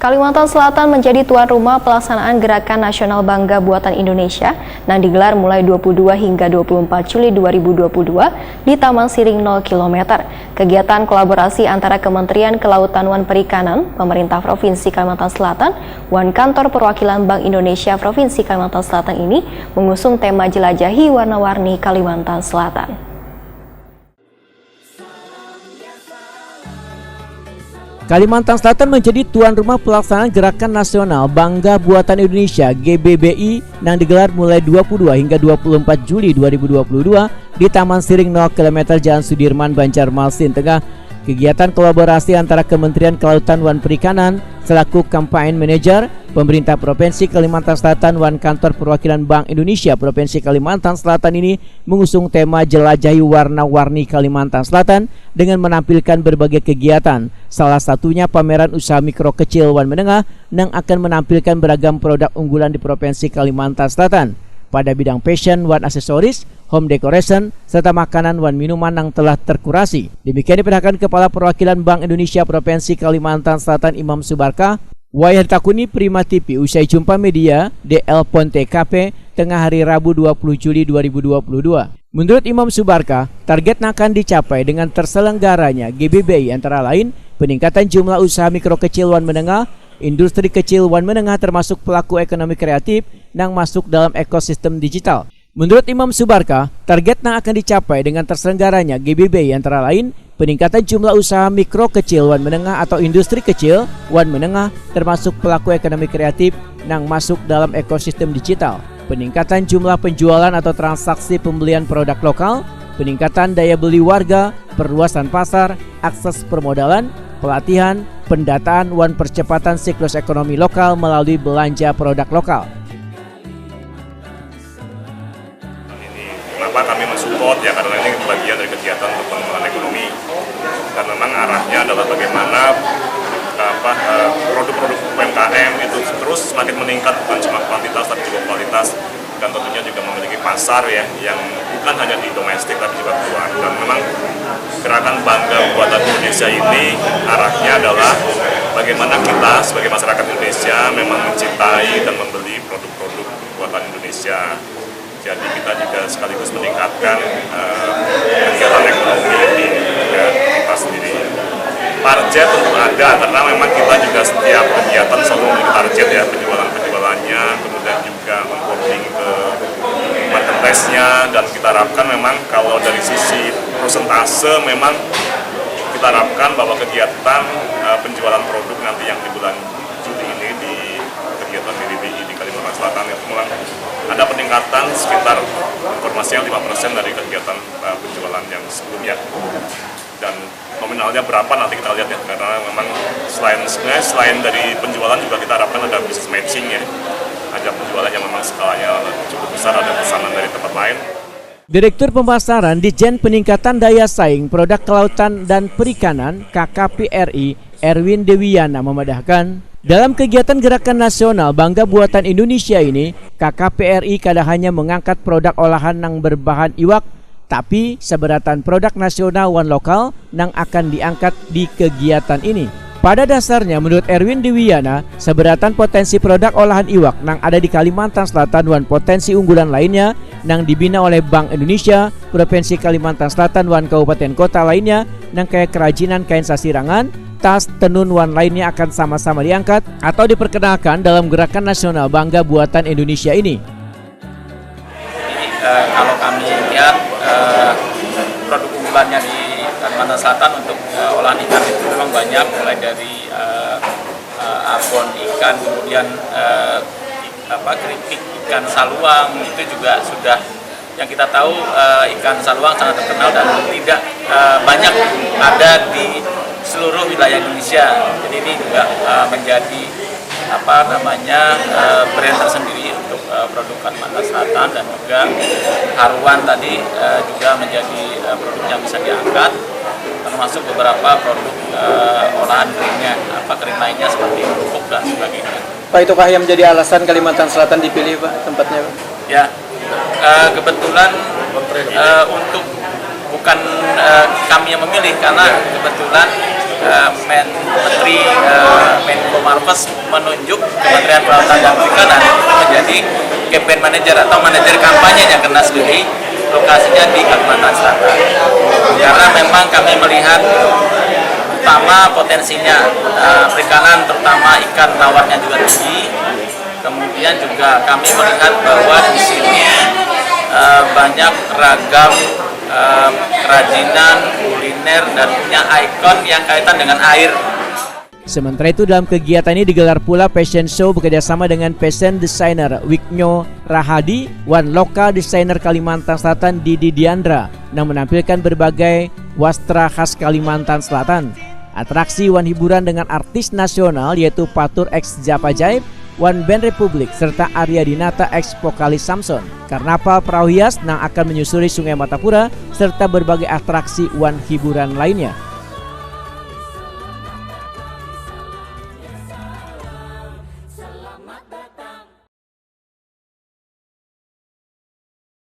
Kalimantan Selatan menjadi tuan rumah pelaksanaan Gerakan Nasional Bangga Buatan Indonesia yang digelar mulai 22 hingga 24 Juli 2022 di Taman Siring 0 km. Kegiatan kolaborasi antara Kementerian Kelautan dan Perikanan, Pemerintah Provinsi Kalimantan Selatan, dan Kantor Perwakilan Bank Indonesia Provinsi Kalimantan Selatan ini mengusung tema Jelajahi Warna-Warni Kalimantan Selatan. Kalimantan Selatan menjadi tuan rumah pelaksanaan Gerakan Nasional Bangga Buatan Indonesia GBBI yang digelar mulai 22 hingga 24 Juli 2022 di Taman Siring 0 km Jalan Sudirman, Banjarmasin Tengah. Kegiatan kolaborasi antara Kementerian Kelautan dan Perikanan selaku Campaign Manager, Pemerintah Provinsi Kalimantan Selatan dan Kantor Perwakilan Bank Indonesia Provinsi Kalimantan Selatan ini mengusung tema Jelajahi Warna-Warni Kalimantan Selatan dengan menampilkan berbagai kegiatan. Salah satunya pameran usaha mikro kecil dan menengah yang akan menampilkan beragam produk unggulan di Provinsi Kalimantan Selatan pada bidang fashion dan aksesoris, home decoration, serta makanan dan minuman yang telah terkurasi. Demikian diperhatikan Kepala Perwakilan Bank Indonesia Provinsi Kalimantan Selatan Imam Subarkah, wayah ditakuni Prima TV usai jumpa media DL Ponte KP tengah hari Rabu 20 Juli 2022. Menurut Imam Subarkah, target akan dicapai dengan terselenggaranya GBBI antara lain peningkatan jumlah usaha mikro kecil dan menengah, industri kecil dan menengah termasuk pelaku ekonomi kreatif yang masuk dalam ekosistem digital. Menurut Imam Subarkah, target yang akan dicapai dengan terselenggaranya GBBI antara lain peningkatan jumlah usaha mikro kecil dan menengah atau industri kecil dan menengah termasuk pelaku ekonomi kreatif yang masuk dalam ekosistem digital, peningkatan jumlah penjualan atau transaksi pembelian produk lokal, peningkatan daya beli warga, perluasan pasar, akses permodalan, pelatihan, pendataan dan percepatan siklus ekonomi lokal melalui belanja produk lokal. Kenapa kami mensupport ya, karena ini bagian dari kegiatan untuk pengembangan ekonomi, dan memang arahnya adalah bagaimana produk-produk UMKM itu terus semakin meningkat, bukan cuma kuantitas tapi juga kualitas, dan tentunya juga memiliki pasar ya yang bukan hanya di domestik tapi juga keluar. Dan memang Gerakan Bangga Buatan Indonesia ini arahnya adalah bagaimana kita sebagai masyarakat Indonesia memang mencintai dan membeli produk-produk buatan Indonesia. Jadi kita juga sekaligus meningkatkan kegiatan ekonomi di kita sendiri. Target tentu ada, karena memang kita juga setiap kegiatan selalu memiliki target ya, penjualannya, kemudian juga mengcoding ke marketplace-nya, dan kita harapkan memang kalau dari sisi persentase memang kita harapkan bahwa kegiatan penjualan produk nanti yang di bulan Juli ini di kegiatan BBBI di Kalimantan Selatan itu memang ada peningkatan sekitar informasinya 5% dari kegiatan penjualan yang sebelumnya. Dan nominalnya berapa nanti kita lihat ya, karena memang selain dari penjualan juga kita harapkan ada business matching ya, ada penjualan yang memang skalanya cukup besar, ada pesanan dari tempat lain. Direktur Pemasaran Ditjen Peningkatan Daya Saing Produk Kelautan dan Perikanan KKPRI Erwin Dewiyana memadahkan, dalam kegiatan Gerakan Nasional Bangga Buatan Indonesia ini, KKPRI kada hanya mengangkat produk olahan yang berbahan iwak, tapi seberatan produk nasional dan lokal yang akan diangkat di kegiatan ini. Pada dasarnya, menurut Erwin Dewiyana, seberatan potensi produk olahan iwak yang ada di Kalimantan Selatan dan potensi unggulan lainnya yang dibina oleh Bank Indonesia, Provinsi Kalimantan Selatan dan kabupaten kota lainnya yang kayak kerajinan kain sasirangan, tas, tenun dan lainnya akan sama-sama diangkat atau diperkenalkan dalam Gerakan Nasional Bangga Buatan Indonesia ini. Kalau kami lihat produk unggulannya di Kalimantan Selatan untuk olahan ikan itu memang banyak, mulai dari abon ikan, kemudian keripik ikan saluang, itu juga sudah yang kita tahu ikan saluang sangat terkenal dan tidak banyak ada di seluruh wilayah Indonesia. Jadi ini juga menjadi brand tersendiri untuk produk Kalimantan Selatan, dan juga haruan tadi juga menjadi produk yang bisa diangkat, termasuk beberapa produk olahan kering lainnya seperti kerupuk dan sebagainya. Pak, itukah yang menjadi alasan Kalimantan Selatan dipilih Pak tempatnya Pak? Ya, kebetulan untuk bukan kami yang memilih, karena kebetulan Menteri Menko Marves menunjuk Kementerian Kelautan dan Perikanan menjadi campaign manager atau manajer kampanye yang Kernas DI, lokasinya di Kalimantan Selatan. Karena memang kami melihat utama potensinya perikanan, terutama ikan tawarnya juga tinggi. Kemudian juga kami melihat bahwa di sini banyak ragam kerajinan, kuliner, dan punya ikon yang kaitan dengan air. Sementara itu dalam kegiatan ini digelar pula fashion show bekerjasama dengan fashion designer Wiknyo Rahadi, one lokal desainer Kalimantan Selatan Didi Diandra, yang menampilkan berbagai wastra khas Kalimantan Selatan. Atraksi one hiburan dengan artis nasional yaitu Patur X Japajaib, One Band Republik, serta Arya Dinata X vokalis Samson. Karnaval perahu hias yang akan menyusuri Sungai Matapura serta berbagai atraksi one hiburan lainnya. Selamat